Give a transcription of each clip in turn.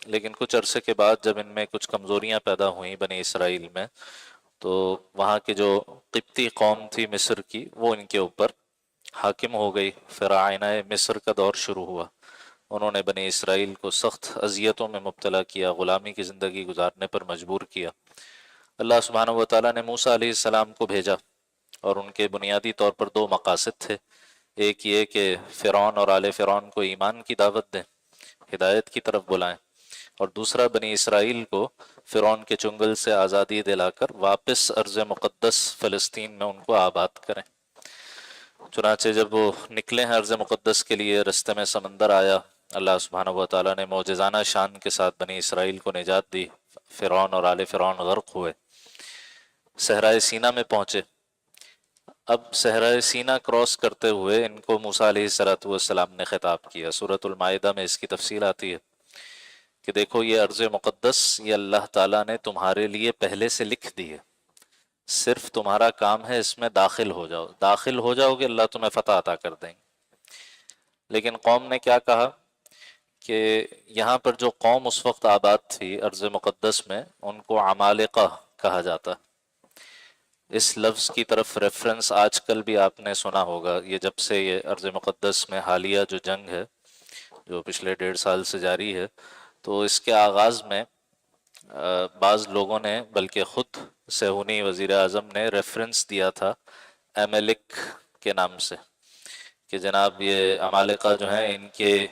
لیکن کچھ عرصے کے بعد جب ان میں کچھ کمزوریاں پیدا ہوئیں بنی اسرائیل میں، تو وہاں کی جو قبطی قوم تھی مصر کی، وہ ان کے اوپر حاکم ہو گئی۔ فراعنہ مصر کا دور شروع ہوا، انہوں نے بنی اسرائیل کو سخت اذیتوں میں مبتلا کیا، غلامی کی زندگی گزارنے پر مجبور کیا۔ اللہ سبحانہ و تعالیٰ نے موسیٰ علیہ السلام کو بھیجا، اور ان کے بنیادی طور پر دو مقاصد تھے۔ ایک یہ کہ فرعون اور آل فرعون کو ایمان کی دعوت دیں، ہدایت کی طرف بلائیں، اور دوسرا بنی اسرائیل کو فرعون کے چنگل سے آزادی دلا کر واپس ارض مقدس فلسطین میں ان کو آباد کریں۔ چنانچہ جب وہ نکلے ہیں ارض مقدس کے لیے، رستے میں سمندر آیا، اللہ سبحانہ و تعالیٰ نے معجزانہ شان کے ساتھ بنی اسرائیل کو نجات دی، فرعون اور آل فرعون غرق ہوئے۔ صحرائے سینا میں پہنچے، اب صحرائے سینا کراس کرتے ہوئے ان کو موسیٰ علیہ السلام نے خطاب کیا۔ سورۃ المائدہ میں اس کی تفصیل آتی ہے کہ دیکھو یہ ارض مقدس یہ اللہ تعالیٰ نے تمہارے لیے پہلے سے لکھ دی ہے، صرف تمہارا کام ہے اس میں داخل ہو جاؤ، داخل ہو جاؤ گے اللہ تمہیں فتح عطا کر دیں گے۔ لیکن قوم نے کیا کہا کہ یہاں پر جو قوم اس وقت آباد تھی ارض مقدس میں، ان کو عمالقہ کہا جاتا۔ اس لفظ کی طرف ریفرنس آج کل بھی آپ نے سنا ہوگا، یہ جب سے یہ ارض مقدس میں حالیہ جو جنگ ہے جو پچھلے 1.5 سال سے جاری ہے، تو اس کے آغاز میں بعض لوگوں نے بلکہ خود صہیونی وزیر اعظم نے ریفرنس دیا تھا ایمیلک کے نام سے، کہ جناب یہ عمالقہ جو ہیں ان کے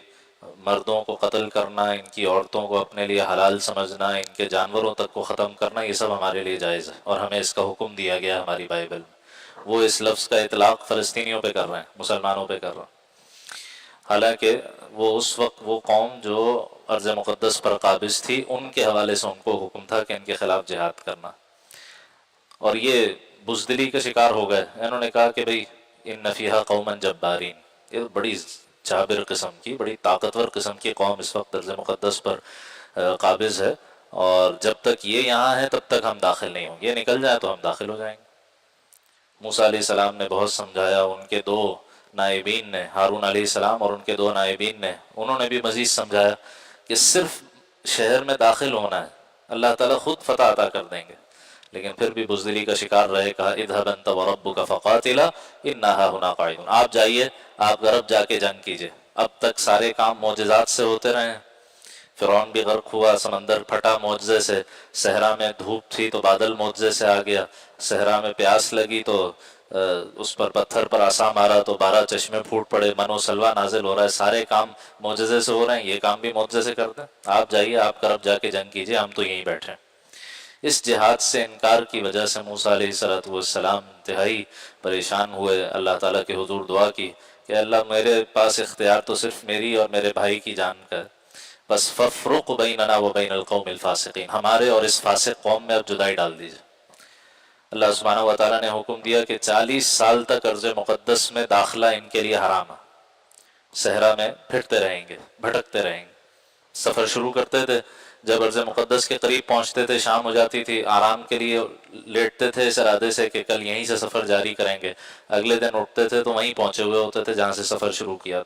مردوں کو قتل کرنا، ان کی عورتوں کو اپنے لیے حلال سمجھنا، ان کے جانوروں تک کو ختم کرنا، یہ سب ہمارے لیے جائز ہے اور ہمیں اس کا حکم دیا گیا ہے ہماری بائبل میں۔ وہ اس لفظ کا اطلاق فلسطینیوں پہ کر رہے ہیں، مسلمانوں پہ کر رہے ہیں، حالانکہ وہ اس وقت وہ قوم جو ارض مقدس پر قابض تھی ان کے حوالے سے ان کو حکم تھا کہ ان کے خلاف جہاد کرنا۔ اور یہ بزدلی کا شکار ہو گئے، انہوں نے کہا کہ بھئی ان فیہا قوما جبارین، یہ بڑی جابر قسم کی، بڑی طاقتور قسم کی قوم اس وقت ارض مقدس پر قابض ہے، اور جب تک یہ یہاں ہے تب تک ہم داخل نہیں ہوں گے، یہ نکل جائیں تو ہم داخل ہو جائیں گے۔ موسیٰ علیہ السلام نے بہت سمجھایا، ان کے دو نائبین نے، ہارون علیہ السلام اور ان کے دو نائبین نے، انہوں نے بھی مزید سمجھایا کہ صرف شہر میں داخل ہونا ہے، اللہ تعالیٰ خود فتح عطا کر دیں گے۔ لیکن پھر بھی بزدلی کا شکار رہے، کہا اذهب انت وربك فقاتلا انا هاهنا قاعدون، آپ جائیے، آپ غرب جا کے جنگ کیجئے۔ اب تک سارے کام معجزات سے ہوتے رہے ہیں، فرعون بھی غرق ہوا، سمندر پھٹا معجزے سے، صحرا میں دھوپ تھی تو بادل معجزے سے آ گیا، صحرا میں پیاس لگی تو اس پر پتھر پر عصا مارا تو 12 چشمے پھوٹ پڑے، من و سلوہ نازل ہو رہا ہے، سارے کام معجزے سے ہو رہے ہیں، یہ کام بھی معجزے سے کرتے ہیں۔ آپ جائیے، آپ غرب جا کے جنگ کیجئے، ہم تو یہیں بیٹھے ہیں۔ اس جہاد سے انکار کی وجہ سے موسیٰ علیہ السلام انتہائی پریشان ہوئے، اللہ تعالیٰ کے حضور دعا کی کہ اللہ میرے پاس اختیار تو صرف میری اور میرے بھائی کی جان کا ہے، بس فَافْرُقْ بَيْنَنَا وَبَيْنَ الْقَوْمِ الْفَاسِقِينَ، ہمارے اور اس فاسق قوم میں اب جدائی ڈال دیجئے۔ اللہ سبحانہ و تعالیٰ نے حکم دیا کہ 40 سال تک ارض مقدس میں داخلہ ان کے لیے حرام ہے، صحرا میں پھرتے رہیں گے، بھٹکتے رہیں گے۔ سفر شروع کرتے تھے، جب ارض مقدس کے قریب پہنچتے تھے، شام ہو جاتی تھی، آرام کے لیے لیٹتے تھے اس ارادے سے کہ کل یہیں سے سفر جاری کریں گے، اگلے دن اٹھتے تھے تو وہیں پہنچے ہوئے ہوتے تھے جہاں سے سفر شروع کیا۔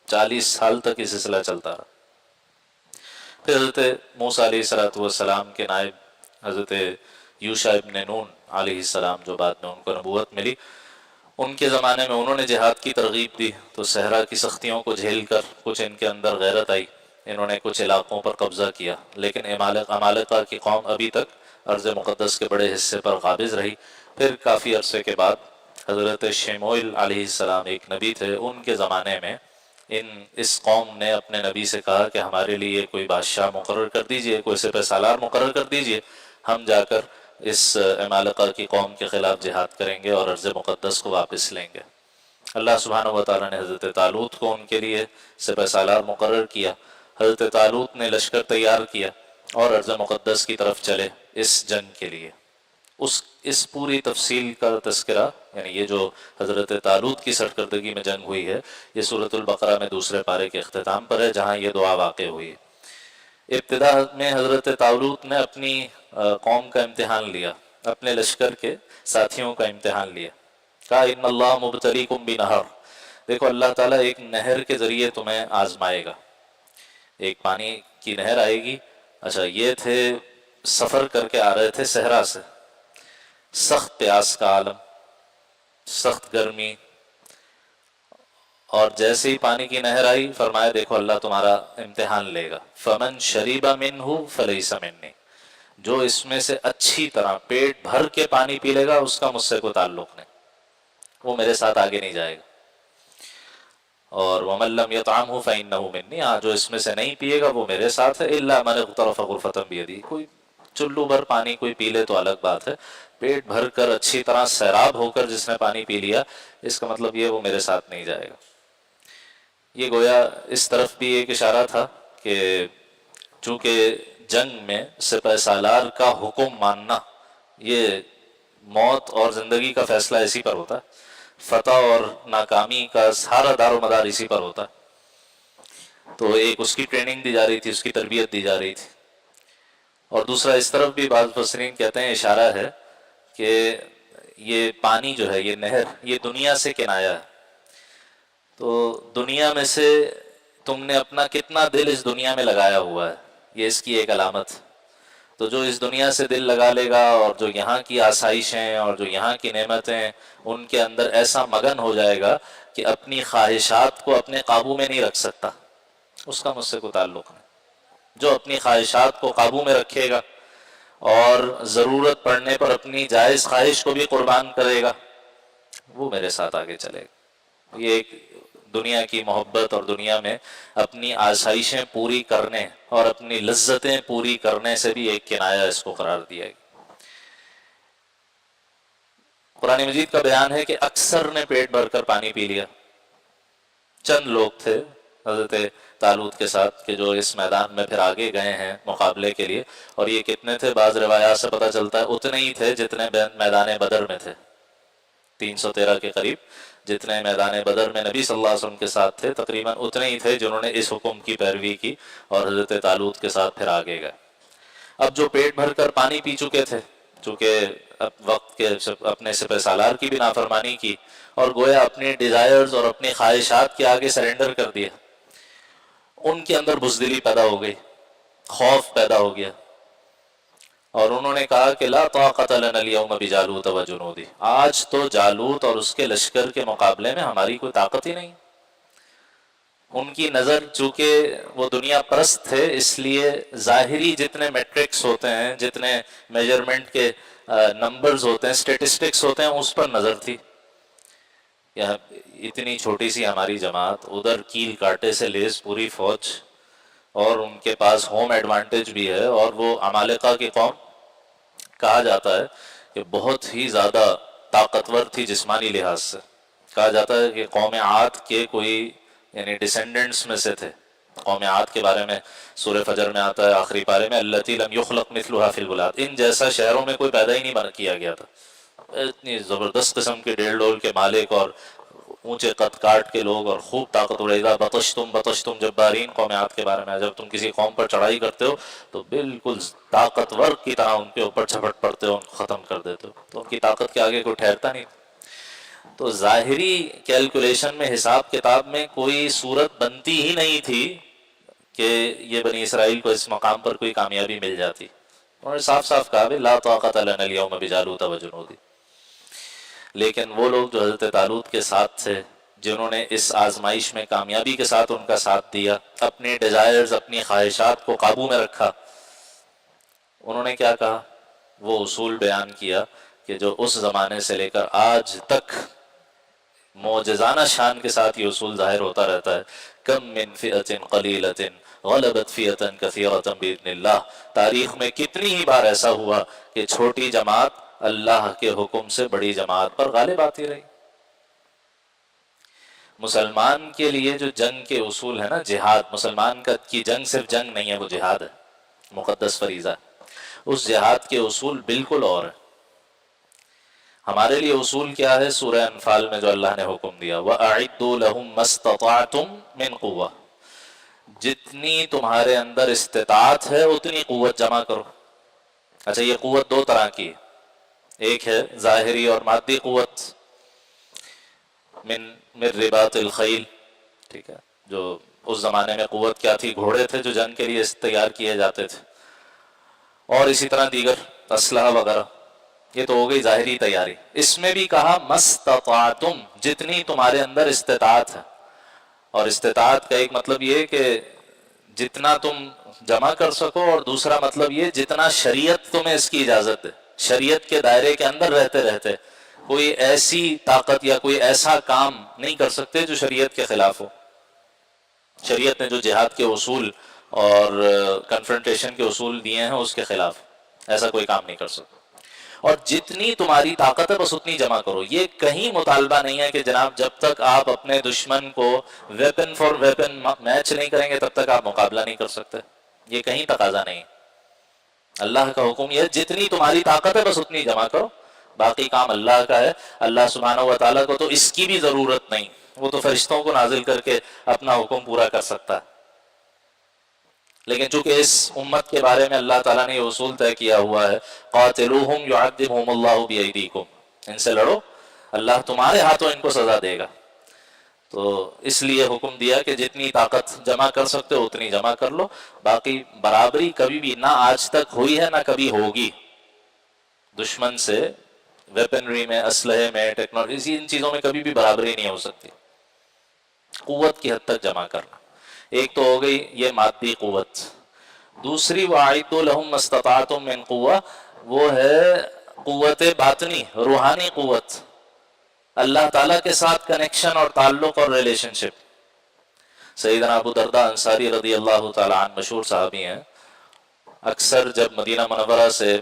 40 سال تک یہ سلسلہ چلتا رہا۔ پھر حضرت موسیٰ علیہ السلام کے نائب حضرت یوشع ابن نون علیہ السلام، جو بعد میں ان کو نبوت ملی، ان کے زمانے میں انہوں نے جہاد کی ترغیب دی، تو صحرا کی سختیوں کو جھیل کر کچھ ان کے اندر غیرت آئی، انہوں نے کچھ علاقوں پر قبضہ کیا، لیکن عمالقہ کی قوم ابھی تک ارض مقدس کے بڑے حصے پر قابض رہی۔ پھر کافی عرصے کے بعد حضرت شموئیل علیہ السلام ایک نبی تھے، ان کے زمانے میں اس قوم نے اپنے نبی سے کہا کہ ہمارے لیے کوئی بادشاہ مقرر کر دیجئے، کوئی سپہ سالار مقرر کر دیجئے، ہم جا کر اس عمالقہ کی قوم کے خلاف جہاد کریں گے اور ارض مقدس کو واپس لیں گے۔ اللہ سبحانہ و تعالیٰ نے حضرت طالوت کو ان کے لیے سپہ سالار مقرر کیا، حضرت طالوت نے لشکر تیار کیا اور ارض مقدس کی طرف چلے اس جنگ کے لیے۔ اس پوری تفصیل کا تذکرہ، یعنی یہ جو حضرت طالوت کی سرکردگی میں جنگ ہوئی ہے، یہ سورۃ البقرہ میں دوسرے پارے کے اختتام پر ہے، جہاں یہ دعا واقع ہوئی ہے۔ ابتدا میں حضرت طالوت نے اپنی قوم کا امتحان لیا، اپنے لشکر کے ساتھیوں کا امتحان لیا، کہا ان اللہ مبتلیکم بنہر، دیکھو اللہ تعالیٰ ایک نہر کے ذریعے تمہیں آزمائے گا، ایک پانی کی نہر آئے گی، اچھا یہ تھے سفر کر کے آ رہے تھے صحرا سے، سخت پیاس کا عالم، سخت گرمی، اور جیسے ہی پانی کی نہر آئی فرمایا دیکھو اللہ تمہارا امتحان لے گا، فمن شریب منہ فلیس منی، جو اس میں سے اچھی طرح پیٹ بھر کے پانی پی لے گا اس کا مجھ سے کوئی تعلق نہیں، وہ میرے ساتھ آگے نہیں جائے گا۔ اور وَمَن لَّمْ يَطْعَمْهُ فَإِنَّهُ مِنِّي، جو اس میں سے نہیں پیے گا وہ میرے ساتھ ہے، إِلَّا مَنِ اغْتَرَفَ غُرْفَةً بِيَدِهِ، کوئی چلو بھر پانی کوئی پی لے تو الگ بات ہے، پیٹ بھر کر اچھی طرح سیراب ہو کر جس نے پانی پی لیا اس کا مطلب یہ وہ میرے ساتھ نہیں جائے گا۔ یہ گویا اس طرف بھی ایک اشارہ تھا کہ چونکہ جنگ میں سپہ سالار کا حکم ماننا، یہ موت اور زندگی کا فیصلہ اسی پر ہوتا ہے، فتح اور ناکامی کا سارا دار و مدار اسی پر ہوتا ہے، تو ایک اس کی ٹریننگ دی جا رہی تھی، اس کی تربیت دی جا رہی تھی، اور دوسرا اس طرف بھی بعض مفسرین کہتے ہیں اشارہ ہے کہ یہ پانی جو ہے، یہ نہر، یہ دنیا سے کنایا ہے، تو دنیا میں سے تم نے اپنا کتنا دل اس دنیا میں لگایا ہوا ہے، یہ اس کی ایک علامت۔ تو جو اس دنیا سے دل لگا لے گا اور جو یہاں کی آسائشیں اور جو یہاں کی نعمتیں ان کے اندر ایسا مگن ہو جائے گا کہ اپنی خواہشات کو اپنے قابو میں نہیں رکھ سکتا، اس کا مجھ سے کوئی تعلق نہیں۔ جو اپنی خواہشات کو قابو میں رکھے گا اور ضرورت پڑنے پر اپنی جائز خواہش کو بھی قربان کرے گا وہ میرے ساتھ آگے چلے گا۔ یہ ایک دنیا کی محبت اور دنیا میں اپنی آسائشیں پوری کرنے اور اپنی لذتیں پوری کرنے سے بھی ایک کنایہ اس کو قرار دیا گیا۔ قرآن مجید کا بیان ہے کہ اکثر نے پیٹ بھر کر پانی پی لیا، چند لوگ تھے حضرت طالوت کے ساتھ کہ جو اس میدان میں پھر آگے گئے ہیں مقابلے کے لیے، اور یہ کتنے تھے بعض روایات سے پتہ چلتا ہے اتنے ہی تھے جتنے میدان بدر میں تھے، 313 کے قریب جتنے میدان بدر میں نبی صلی اللہ علیہ وسلم کے ساتھ تھے تقریباً اتنے ہی تھے جنہوں نے اس حکم کی پیروی کی اور حضرت طالوت کے ساتھ پھر آگے گئے۔ اب جو پیٹ بھر کر پانی پی چکے تھے، چونکہ وقت کے اپنے سپہ سالار کی بھی نافرمانی کی اور گویا اپنے ڈیزائرز اور اپنی خواہشات کے آگے سرنڈر کر دیا، ان کے اندر بزدلی پیدا ہو گئی، خوف پیدا ہو گیا، اور انہوں نے کہا کہ لا طاقت لنا اليوم بجالوت وجنودہ، آج تو جالوت اور اس کے لشکر کے مقابلے میں ہماری کوئی طاقت ہی نہیں۔ ان کی نظر چونکہ وہ دنیا پرست تھے اس لیے ظاہری جتنے میٹرکس ہوتے ہیں، جتنے میجرمنٹ کے نمبرز ہوتے ہیں، سٹیٹسٹکس ہوتے ہیں، اس پر نظر تھی۔ یا اتنی چھوٹی سی ہماری جماعت، ادھر کیل کاٹے سے لیس پوری فوج، اور ان کے پاس ہوم ایڈوانٹیج بھی ہے، اور وہ عمالقہ کی قوم کہا جاتا ہے کہ بہت ہی زیادہ طاقتور تھی جسمانی لحاظ سے، کہا جاتا ہے کہ قوم عاد کے کوئی یعنی ڈیسینڈنٹس میں سے تھے۔ قوم عاد کے بارے میں سورہ فجر میں آتا ہے آخری پارے میں التی لم یخلق مثلها فی البلاد، ان جیسا شہروں میں کوئی پیدا ہی نہیں کیا گیا تھا۔ اتنی زبردست قسم کے ڈیڑھ ڈول کے مالک اور اونچے قد کاٹ کے لوگ اور خوب طاقت اڑیدہ، بطشتم جبارین، قوم عاد کے بارے میں جب تم کسی قوم پر چڑھائی کرتے ہو تو بالکل طاقتور کی طرح ان کے اوپر جھپٹ پڑتے ہو، ان کو ختم کر دیتے ہو، تو ان کی طاقت کے آگے کوئی ٹھہرتا نہیں۔ تو ظاہری کیلکولیشن میں، حساب کتاب میں کوئی صورت بنتی ہی نہیں تھی کہ یہ بنی اسرائیل کو اس مقام پر کوئی کامیابی مل جاتی۔ انہوں نے صاف صاف کہا لا طاقت لنا اليوم بجالوت وجنودہ۔ لیکن وہ لوگ جو حضرت طالوت کے ساتھ تھے، جنہوں نے اس آزمائش میں کامیابی کے ساتھ ان کا ساتھ دیا، اپنے ڈیزائرز، اپنی خواہشات کو قابو میں رکھا، انہوں نے کیا کہا؟ وہ اصول بیان کیا کہ جو اس زمانے سے لے کر آج تک معجزانہ شان کے ساتھ یہ اصول ظاہر ہوتا رہتا ہے، کم من فئۃ قلیلۃ غلبت فئۃ کثیرۃ باذن اللہ، تاریخ میں کتنی ہی بار ایسا ہوا کہ چھوٹی جماعت اللہ کے حکم سے بڑی جماعت پر غالب آتی رہی۔ مسلمان کے لیے جو جنگ کے اصول ہیں نا، جہاد، مسلمان کی جنگ صرف جنگ نہیں ہے، وہ جہاد ہے، مقدس فریضہ ہے، اس جہاد کے اصول بالکل اور ہیں۔ ہمارے لیے اصول کیا ہے؟ سورہ انفال میں جو اللہ نے حکم دیا وَأَعِدُّوا لَهُم مَّا اسْتَطَعْتُم مِّن قُوَّةٍ، جتنی تمہارے اندر استطاعت ہے اتنی قوت جمع کرو۔ اچھا یہ قوت دو طرح کی ہے، ایک ہے ظاہری اور مادی قوت، من رباط الخیل، ٹھیک ہے، جو اس زمانے میں قوت کیا تھی؟ گھوڑے تھے جو جنگ کے لیے تیار کیے جاتے تھے، اور اسی طرح دیگر اسلحہ وغیرہ، یہ تو ہو گئی ظاہری تیاری۔ اس میں بھی کہا مستطاعتم، جتنی تمہارے اندر استطاعت ہے۔ اور استطاعت کا ایک مطلب یہ کہ جتنا تم جمع کر سکو، اور دوسرا مطلب یہ جتنا شریعت تمہیں اس کی اجازت ہے، شریعت کے دائرے کے اندر رہتے رہتے کوئی ایسی طاقت یا کوئی ایسا کام نہیں کر سکتے جو شریعت کے خلاف ہو۔ شریعت نے جو جہاد کے اصول اور کنفرنٹیشن کے اصول دیے ہیں اس کے خلاف ایسا کوئی کام نہیں کر سکتا۔ اور جتنی تمہاری طاقت ہے بس اتنی جمع کرو۔ یہ کہیں مطالبہ نہیں ہے کہ جناب جب تک آپ اپنے دشمن کو ویپن فار ویپن میچ نہیں کریں گے تب تک آپ مقابلہ نہیں کر سکتے، یہ کہیں تقاضا نہیں۔ اللہ کا حکم یہ ہے جتنی تمہاری طاقت ہے بس اتنی جمع کرو، باقی کام اللہ کا ہے۔ اللہ سبحانہ و تعالیٰ کو تو اس کی بھی ضرورت نہیں، وہ تو فرشتوں کو نازل کر کے اپنا حکم پورا کر سکتا ہے۔ لیکن چونکہ اس امت کے بارے میں اللہ تعالیٰ نے یہ اصول طے کیا ہوا ہے، قاتلوہم یعذبہم اللہ بایدیکم، ان سے لڑو، اللہ تمہارے ہاتھوں ان کو سزا دے گا۔ تو اس لیے حکم دیا کہ جتنی طاقت جمع کر سکتے ہو اتنی جمع کر لو، باقی برابری کبھی بھی نہ آج تک ہوئی ہے نہ کبھی ہوگی دشمن سے، ویپنری میں، اسلحے میں، ٹیکنالوجی، ان چیزوں میں کبھی بھی برابری نہیں ہو سکتی۔ قوت کی حد تک جمع کرنا، ایک تو ہو گئی یہ مادی قوت۔ دوسری وَأَعِدُّوا لَهُم مَّا اسْتَطَعْتُم مِّن قُوَّةٍ، وہ ہے قوت باطنی، روحانی قوت، اللہ تعالیٰ کے ساتھ کنیکشن اور تعلق اور ریلیشن شپ۔ سیدنا ابو درداء انصاری رضی اللہ تعالیٰ عنہ مشہور صحابی ہیں، اکثر جب مدینہ منورہ سے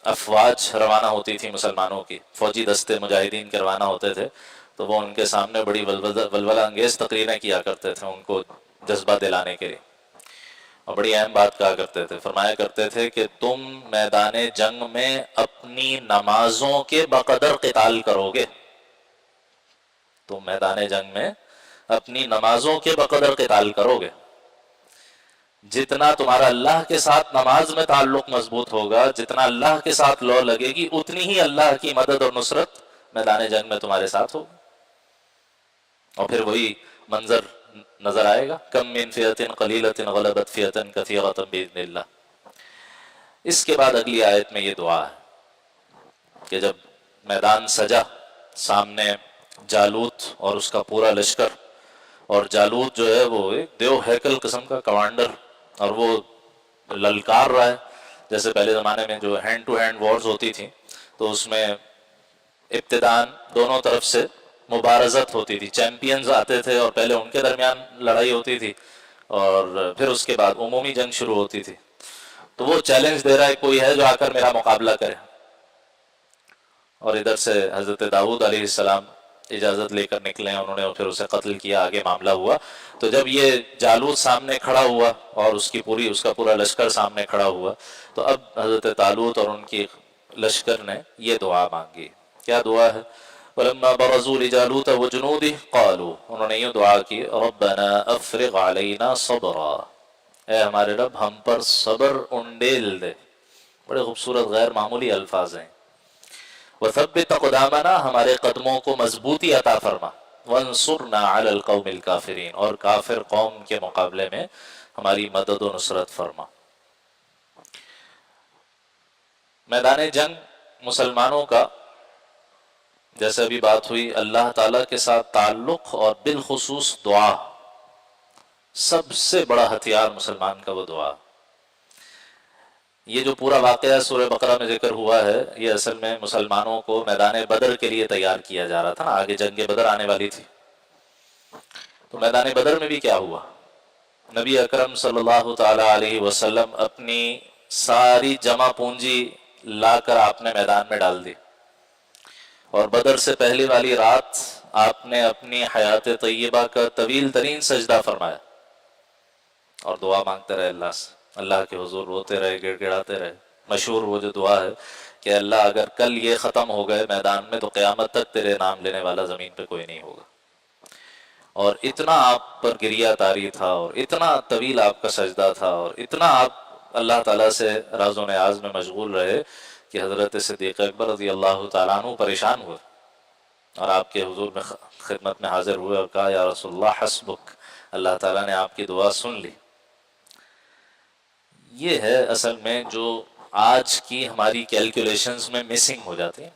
افواج روانہ ہوتی تھی مسلمانوں کی، فوجی دستے مجاہدین کے روانہ ہوتے تھے، تو وہ ان کے سامنے بڑی ولولہ انگیز تقریریں کیا کرتے تھے ان کو جذبہ دلانے کے لیے، اور بڑی اہم بات کہا کرتے تھے، فرمایا کرتے تھے کہ تم میدان جنگ میں اپنی نمازوں کے بقدر قتال کرو گے، تم میدان جنگ میں اپنی نمازوں کے بقدر قتال کرو گے، جتنا تمہارا اللہ کے ساتھ نماز میں تعلق مضبوط ہوگا، جتنا اللہ کے ساتھ لو لگے گی، اتنی ہی اللہ کی مدد اور نصرت میدان جنگ میں تمہارے ساتھ ہوگی۔ اور پھر وہی منظر نظر آئے گا، کم من فئۃ قلیلۃ غلبت فئۃ کثیرۃ باذن اللہ۔ اس کے بعد اگلی آیت میں یہ دعا ہے کہ جب میدان سجا، سامنے جالوت اور اس کا پورا لشکر، اور جالوت جو ہے وہ ایک دیو ہیکل قسم کا کمانڈر، اور وہ للکار رہا ہے، جیسے پہلے زمانے میں جو ہینڈ ٹو ہینڈ وارز ہوتی تھیں تو اس میں ابتداءً دونوں طرف سے مبارزت ہوتی تھی، چیمپئنز آتے تھے اور پہلے ان کے درمیان لڑائی ہوتی تھی، اور پھر اس کے بعد عمومی جنگ شروع ہوتی تھی۔ تو وہ چیلنج دے رہا ہے کوئی ہے جو آ کر میرا مقابلہ کرے، اور ادھر سے حضرت داؤد علیہ السلام اجازت لے کر نکلے، انہوں نے پھر اسے قتل کیا، آگے معاملہ ہوا۔ تو جب یہ جالوت سامنے کھڑا ہوا اور اس کا پورا لشکر سامنے کھڑا ہوا، تو اب حضرت طالوت اور ان کی لشکر نے یہ دعا مانگی۔ کیا دعا ہے؟ وَلَمَّا بَرَزُوا لِجَالُوتَ وَجُنُودِهِ قَالُوا، انہوں نے یہ دعا کی، رَبَّنَا أَفْرِغْ عَلَيْنَا صَبْرًا، اے ہمارے رب ہم پر صبر انڈیل دے۔ بڑے خوبصورت غیر معمولی الفاظ ہیں۔ وَثَبِّتْ أَقْدَامَنَا، ہمارے قدموں کو مضبوطی عطا فرما، وَانصُرْنَا عَلَى الْقَوْمِ الْكَافِرِينَ، اور کافر قوم کے مقابلے میں ہماری مدد و نصرت فرما۔ میدان جنگ مسلمانوں کا، جیسے ابھی بات ہوئی، اللہ تعالیٰ کے ساتھ تعلق اور بالخصوص دعا، سب سے بڑا ہتھیار مسلمان کا وہ دعا۔ یہ جو پورا واقعہ سورہ بقرہ میں ذکر ہوا ہے، یہ اصل میں مسلمانوں کو میدان بدر کے لیے تیار کیا جا رہا تھا نا، آگے جنگ بدر آنے والی تھی۔ تو میدان بدر میں بھی کیا ہوا؟ نبی اکرم صلی اللہ تعالیٰ علیہ وسلم اپنی ساری جمع پونجی لا کر آپ نے میدان میں ڈال دی، اور بدر سے پہلی والی رات آپ نے اپنی حیات طیبہ کا طویل ترین سجدہ فرمایا، اور دعا مانگتے رہے اللہ سے، اللہ کے حضور روتے رہے، گڑ گڑاتے رہے۔ مشہور وہ جو دعا ہے کہ اللہ اگر کل یہ ختم ہو گئے میدان میں تو قیامت تک تیرے نام لینے والا زمین پہ کوئی نہیں ہوگا۔ اور اتنا آپ پر گریہ طاری تھا، اور اتنا طویل آپ کا سجدہ تھا، اور اتنا آپ اللہ تعالیٰ سے راز و نیاز میں مشغول رہے کہ حضرت صدیق اکبر رضی اللہ تعالیٰ عنہ پریشان ہوئے، اور آپ کے حضور میں خدمت میں حاضر ہوئے اور کہا یا رسول اللہ حسبک، اللہ تعالیٰ نے آپ کی دعا سن لی۔ یہ ہے اصل میں جو آج کی ہماری کیلکولیشنز میں مسنگ ہو جاتی ہیں،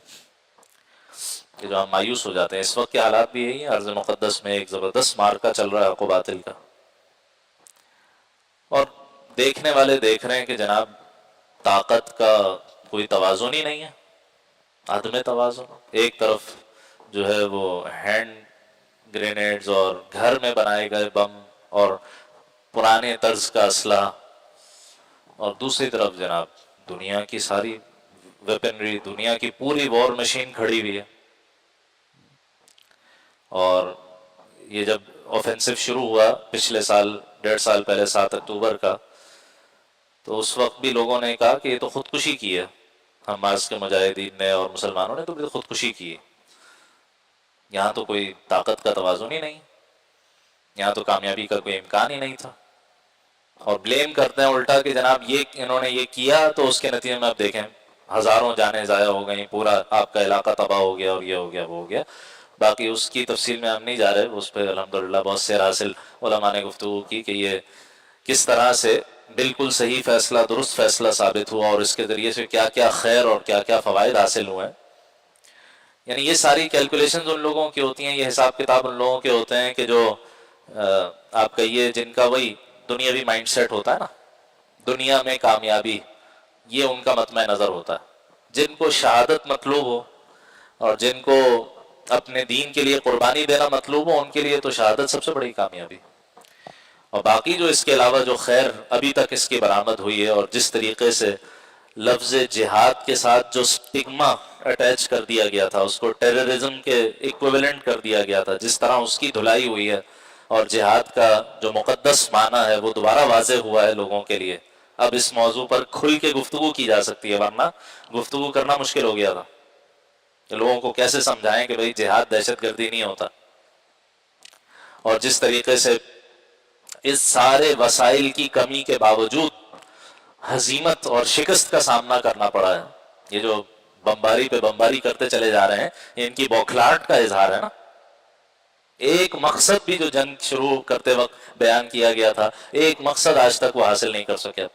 کہ جو ہم مایوس ہو جاتے ہیں۔ اس وقت کے حالات بھی یہی ہیں، ارض مقدس میں ایک زبردست مارکا چل رہا ہے حق و باطل کا، اور دیکھنے والے دیکھ رہے ہیں کہ جناب طاقت کا کوئی توازن ہی نہیں ہے، عدم توازن۔ ایک طرف جو ہے وہ ہینڈ گرینیڈز اور گھر میں بنائے گئے بم اور پرانے طرز کا اسلحہ، اور دوسری طرف جناب دنیا کی ساری ویپنری، دنیا کی پوری وار مشین کھڑی ہوئی ہے۔ اور یہ جب آفینسو شروع ہوا پچھلے سال، 1.5 سال پہلے 7 اکتوبر کا، تو اس وقت بھی لوگوں نے کہا کہ یہ تو خودکشی کی ہے، حماس کے مجاہدین نے اور مسلمانوں نے تو خودکشی کی ہے، یہاں تو کوئی طاقت کا توازن ہی نہیں، یہاں تو کامیابی کا کوئی امکان ہی نہیں تھا۔ اور بلیم کرتے ہیں الٹا کہ جناب یہ انہوں نے یہ کیا تو اس کے نتیجے میں آپ دیکھیں ہزاروں جانیں ضائع ہو گئیں، پورا آپ کا علاقہ تباہ ہو گیا، اور یہ ہو گیا، وہ ہو گیا۔ باقی اس کی تفصیل میں ہم نہیں جا رہے، اس پہ الحمدللہ بہت سے حاصل علماء نے گفتگو کی کہ یہ کس طرح سے بالکل صحیح فیصلہ، درست فیصلہ ثابت ہوا، اور اس کے ذریعے سے کیا کیا خیر اور کیا کیا فوائد حاصل ہوئے ہیں۔ یعنی یہ ساری کیلکولیشنز ان لوگوں کی ہوتی ہیں، یہ حساب کتاب ان لوگوں کے ہوتے ہیں کہ جو آپ کہیے جن کا وہی دنیاوی مائنڈ سیٹ ہوتا ہے نا، دنیا میں کامیابی، یہ ان کا مطمع نظر ہوتا ہے۔ جن کو شہادت مطلوب ہو اور جن کو اپنے دین کے لیے قربانی دینا مطلوب ہو، ان کے لیے تو شہادت سب سے بڑی کامیابی۔ اور باقی جو اس کے علاوہ جو خیر ابھی تک اس کی برآمد ہوئی ہے، اور جس طریقے سے لفظ جہاد کے ساتھ جو سٹگما اٹیچ کر دیا گیا تھا، اس کو ٹیررزم کے ایکویولنٹ کر دیا گیا تھا، جس طرح اس کی دھلائی ہوئی ہے، اور جہاد کا جو مقدس معنی ہے وہ دوبارہ واضح ہوا ہے لوگوں کے لیے۔ اب اس موضوع پر کھل کے گفتگو کی جا سکتی ہے، ورنہ گفتگو کرنا مشکل ہو گیا تھا کہ لوگوں کو کیسے سمجھائیں کہ بھئی جہاد دہشت گردی نہیں ہوتا۔ اور جس طریقے سے اس سارے وسائل کی کمی کے باوجود ہزیمت اور شکست کا سامنا کرنا پڑا ہے، یہ جو بمباری پہ بمباری کرتے چلے جا رہے ہیں، یہ ان کی بوکھلاہٹ کا اظہار ہے نا۔ ایک مقصد بھی جو جنگ شروع کرتے وقت بیان کیا گیا تھا، ایک مقصد آج تک وہ حاصل نہیں کر سکے۔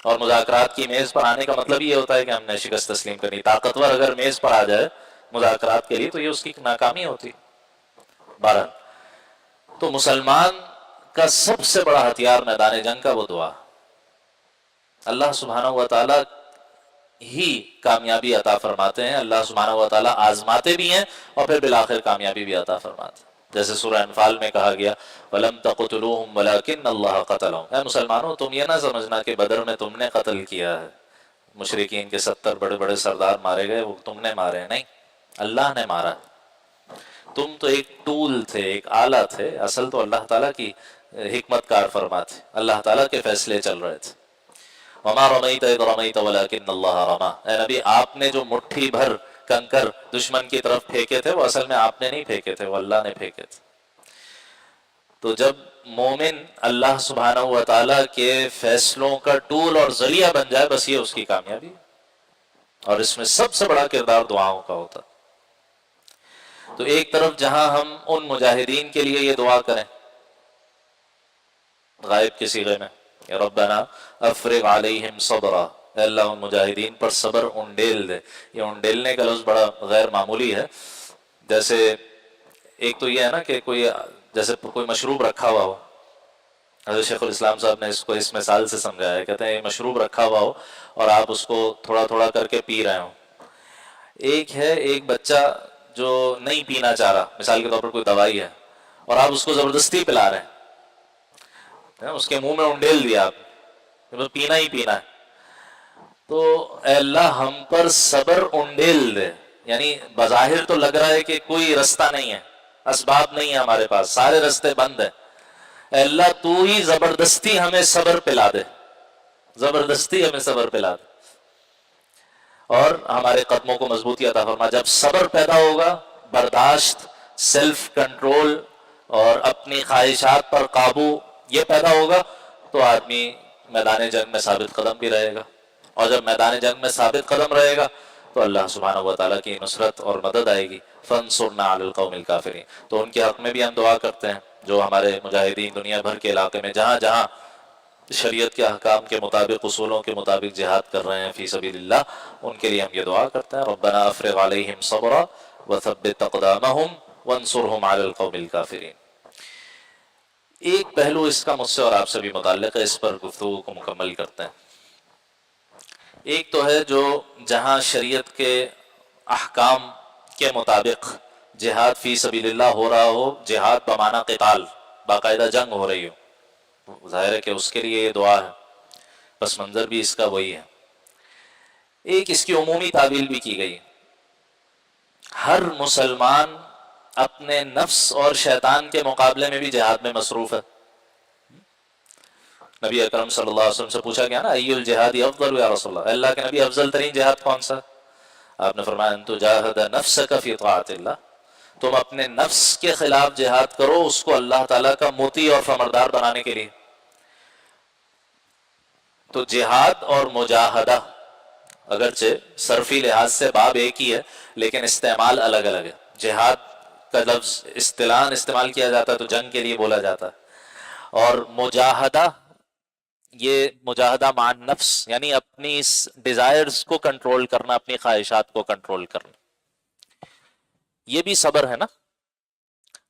اور مذاکرات کی میز پر آنے کا مطلب یہ ہوتا ہے کہ ہم نے شکست تسلیم کرنی۔ طاقتور اگر میز پر آ جائے مذاکرات کے لیے تو یہ اس کی ناکامی ہوتی۔ بہرحال تو مسلمان کا سب سے بڑا ہتھیار میدان جنگ کا وہ دعا، اللہ سبحانہ و تعالیٰ ہی کامیابی عطا فرماتے ہیں، اللہ سبحانہ و تعالیٰ آزماتے بھی ہیں اور پھر بالآخر کامیابی بھی عطا فرماتے ہیں۔ جیسے سورہ انفال میں کہا گیا وَلَمْ تَقْتُلُوهُمْ وَلَكِنَّ اللَّهَ قَتَلَهُمْ، اے مسلمانوں تم یہ نہ سمجھنا کہ بدر میں تم نے قتل کیا ہے، مشرکین کے 70 بڑے بڑے سردار مارے گئے، وہ تم نے مارے، نہیں، اللہ نے مارا۔ تم تو ایک ٹول تھے، ایک آلہ تھے، اصل تو اللہ تعالیٰ کی حکمت کار فرما تھے، اللہ تعالیٰ کے فیصلے چل رہے تھے۔ وَمَا رَمَيْتَ إِذْ رَمَيْتَ وَلَكِنَّ اللَّهَ رَمَى، اے نبی آپ نے جو مٹھی بھر کنکر دشمن کی طرف پھینکے تھے وہ اصل میں آپ نے نہیں پھینکے تھے، وہ اللہ نے پھینکے تھے۔ تو جب مومن اللہ سبحانہ و تعالیٰ کے فیصلوں کا ٹول اور ذریعہ بن جائے، بس یہ اس کی کامیابی، اور اس میں سب سے بڑا کردار دعاؤں کا ہوتا۔ تو ایک طرف جہاں ہم ان مجاہدین کے لیے یہ دعا کریں غائب کے صیغے میں کہ ربنا افرغ علیہم صبرا، اے اللہ ان مجاہدین پر صبر انڈیل دے۔ یہ انڈیلنے کا لفظ بڑا غیر معمولی ہے۔ جیسے ایک تو یہ ہے نا کہ جیسے کوئی مشروب رکھا ہوا ہو، حضرت شیخ الاسلام صاحب نے اس کو اس مثال سے سمجھایا ہے، کہتے ہیں یہ مشروب رکھا ہوا ہو اور آپ اس کو تھوڑا تھوڑا کر کے پی رہے ہوں۔ ایک ہے ایک بچہ جو نہیں پینا چاہ رہا، مثال کے طور پر کوئی دوائی ہے، اور آپ اس کو زبردستی پلا رہے ہیں، اس کے منہ میں انڈیل دیا آپ، پینا ہی پینا ہے۔ تو اے اللہ ہم پر صبر انڈیل دے، یعنی بظاہر تو لگ رہا ہے کہ کوئی رستہ نہیں ہے، اسباب نہیں ہے ہمارے پاس، سارے رستے بند ہیں، اے اللہ تو ہی زبردستی ہمیں صبر پلا دے، زبردستی ہمیں صبر پلا دے، اور ہمارے قدموں کو مضبوطی عطا فرما۔ جب صبر پیدا ہوگا، برداشت، سیلف کنٹرول اور اپنی خواہشات پر قابو یہ پیدا ہوگا، تو آدمی میدان جنگ میں ثابت قدم بھی رہے گا، اور جب میدان جنگ میں ثابت قدم رہے گا تو اللہ سبحانہ و تعالیٰ کی نصرت اور مدد آئے گی۔ فَانصُرْنَا عَلَى الْقَوْمِ الْكَافِرِينَ، تو ان کے حق میں بھی ہم دعا کرتے ہیں جو ہمارے مجاہدین دنیا بھر کے علاقے میں جہاں جہاں شریعت کے احکام کے مطابق، اصولوں کے مطابق جہاد کر رہے ہیں فی سبیل اللہ، ان کے لیے ہم یہ دعا کرتے ہیں ربنا افرغ علیہم صبرا وثبت اقدامہم وانصرہم علی القوم الکافرین۔ ایک پہلو اس کا مجھ سے اور آپ سے بھی متعلق ہے، اس پر گفتگو کو مکمل کرتے ہیں۔ ایک تو ہے جو جہاں شریعت کے احکام کے مطابق جہاد فی سبیل اللہ ہو رہا ہو، جہاد بمعنی قتال، باقاعدہ جنگ ہو رہی ہو، ظاہر ہے کہ اس کے لیے یہ دعا ہے، پس منظر بھی اس کا وہی ہے۔ ایک اس کی عمومی تعبیر بھی کی گئی، ہر مسلمان اپنے نفس اور شیطان کے مقابلے میں بھی جہاد میں مصروف ہے۔ نبی اکرم صلی اللہ علیہ وسلم سے پوچھا گیا نا ای الجہاد افضل یا رسول اللہ، اللہ کے نبی افضل ترین جہاد کون سا؟ آپ نے فرمایا ان تجاہد نفسک فی طاعت اللہ، تم اپنے نفس کے خلاف جہاد کرو اس کو اللہ تعالیٰ کا مطیع اور فرمانبردار بنانے کے لیے۔ تو جہاد اور مجاہدہ اگرچہ صرفی لحاظ سے باب ایک ہی ہے لیکن استعمال الگ الگ ہے۔ جہاد کا لفظ اصطلاحاً استعمال کیا جاتا ہے تو جنگ کے لیے بولا جاتا ہے، اور مجاہدہ یہ مجاہدہ مع النفس یعنی اپنی اس ڈیزائرز کو کنٹرول کرنا، اپنی خواہشات کو کنٹرول کرنا، یہ بھی صبر ہے نا۔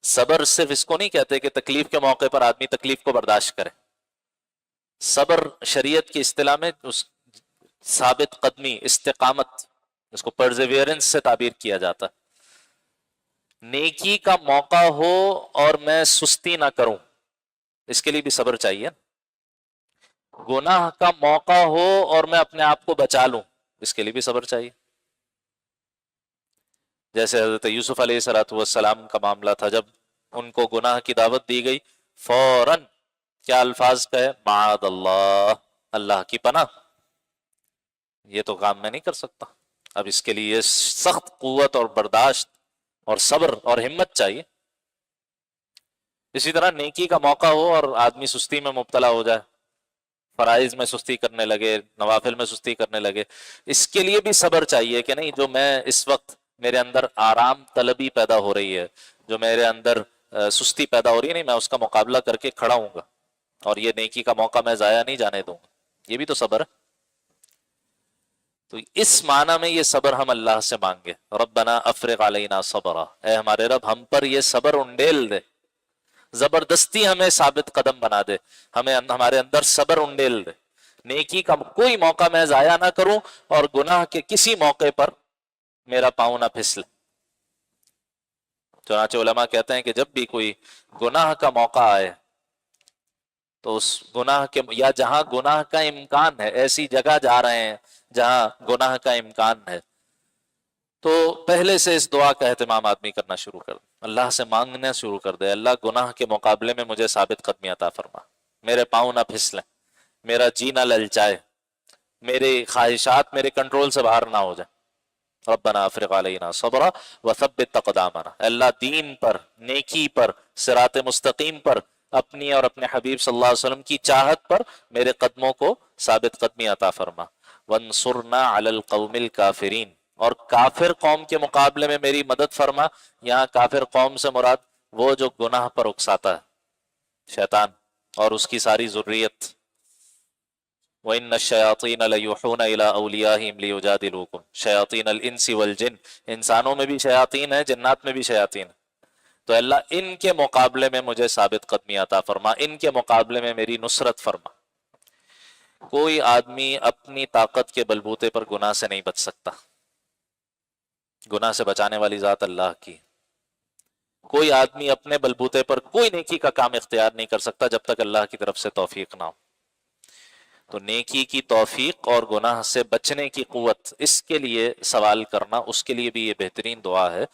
صبر صرف اس کو نہیں کہتے کہ تکلیف کے موقع پر آدمی تکلیف کو برداشت کرے، صبر شریعت کی اصطلاح میں اس ثابت قدمی، استقامت، اس کو پرزیویرنس سے تعبیر کیا جاتا ہے۔ نیکی کا موقع ہو اور میں سستی نہ کروں، اس کے لیے بھی صبر چاہیے۔ گناہ کا موقع ہو اور میں اپنے آپ کو بچا لوں، اس کے لیے بھی صبر چاہیے۔ جیسے حضرت یوسف علیہ السلام کا معاملہ تھا، جب ان کو گناہ کی دعوت دی گئی فوراً کیا الفاظ کہے؟ معاذ اللہ، اللہ کی پناہ، یہ تو کام میں نہیں کر سکتا۔ اب اس کے لیے سخت قوت اور برداشت اور صبر اور ہمت چاہیے۔ اسی طرح نیکی کا موقع ہو اور آدمی سستی میں مبتلا ہو جائے، فرائض میں سستی کرنے لگے، نوافل میں سستی کرنے لگے، اس کے لیے بھی صبر چاہیے کہ نہیں، جو میں اس وقت میرے اندر آرام طلبی پیدا ہو رہی ہے، جو میرے اندر سستی پیدا ہو رہی ہے، نہیں، میں اس کا مقابلہ کر کے کھڑا ہوں گا اور یہ نیکی کا موقع میں ضائع نہیں جانے دوں گا، یہ بھی تو صبر ہے۔ تو اس معنی میں یہ صبر ہم اللہ سے مانگے، ربنا افرغ علینا صبرا، اے ہمارے رب ہم پر یہ صبر انڈیل دے، زبردستی ہمیں ثابت قدم بنا دے، ہمیں ہمارے اندر صبر انڈیل دے، نیکی کا کوئی موقع میں ضائع نہ کروں اور گناہ کے کسی موقع پر میرا پاؤں نہ پھسلے۔ چنانچہ علماء کہتے ہیں کہ جب بھی کوئی گناہ کا موقع آئے تو اس گناہ کے یا جہاں گناہ کا امکان ہے، ایسی جگہ جا رہے ہیں جہاں گناہ کا امکان ہے، تو پہلے سے اس دعا کا اہتمام آدمی کرنا شروع کر دے، اللہ سے مانگنا شروع کر دے، اللہ گناہ کے مقابلے میں مجھے ثابت قدمی عطا فرما، میرے پاؤں نہ پھسلیں، میرا جی نہ للچائے، میرے خواہشات میرے کنٹرول سے باہر نہ ہو جائیں۔ ربنا افرغ علینا صبرا وثبت اقدامنا، اللہ دین پر، نیکی پر، صراط مستقیم پر، اپنی اور اپنے حبیب صلی اللہ علیہ وسلم کی چاہت پر میرے قدموں کو ثابت قدمی عطا فرما، وانصرنا علی القوم الکافرین، اور کافر قوم کے مقابلے میں میری مدد فرما۔ یہاں کافر قوم سے مراد وہ جو گناہ پر اکساتا ہے، شیطان اور اس کی ساری ذریت۔ وَإِنَّ الشَّيَاطِينَ لَيُوحُونَ إِلَىٰ أَوْلِيَائِهِمْ لِيُجَادِلُوكُمْ، شیاطین الانس والجن، انسانوں میں بھی شیاطین ہیں، جنات میں بھی شیاطین ہیں، تو اللہ ان کے مقابلے میں مجھے ثابت قدمی عطا فرما، ان کے مقابلے میں میری نصرت فرما۔ کوئی آدمی اپنی طاقت کے بلبوتے پر گناہ سے نہیں بچ سکتا، گناہ سے بچانے والی ذات اللہ کی۔ کوئی آدمی اپنے بلبوتے پر کوئی نیکی کا کام اختیار نہیں کر سکتا جب تک اللہ کی طرف سے توفیق نہ ہو۔ تو نیکی کی توفیق اور گناہ سے بچنے کی قوت، اس کے لیے سوال کرنا، اس کے لیے بھی یہ بہترین دعا ہے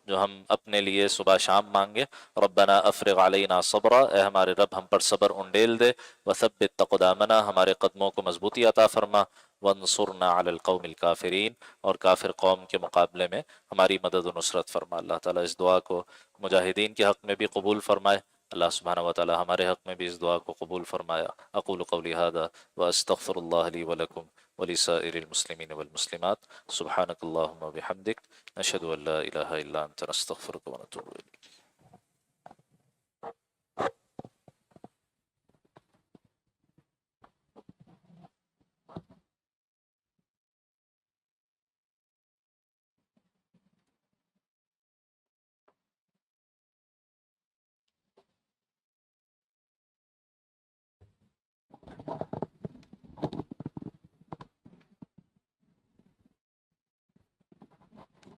جو ہم اپنے لیے صبح شام مانگے۔ ربنا افرغ علینا صبرا، اے ہمارے رب ہم پر صبر انڈیل دے، وثبت اقدامنا، ہمارے قدموں کو مضبوطی عطا فرما، وانصرنا علی القوم الکافرین، اور کافر قوم کے مقابلے میں ہماری مدد و نصرت فرما۔ اللہ تعالیٰ اس دعا کو مجاہدین کے حق میں بھی قبول فرمائے، اللہ سبحانہ وتعالی ہمارے حق میں بھی اس دعا کو قبول فرمایا۔ اقول قولی ھذا واستغفر اللہ لی ولکم ولسائر المسلمین والمسلمات، سبحانک اللہم وبحمدک، نشہد ان لا الہ الا انت، نستغفرک ونتوب الیک۔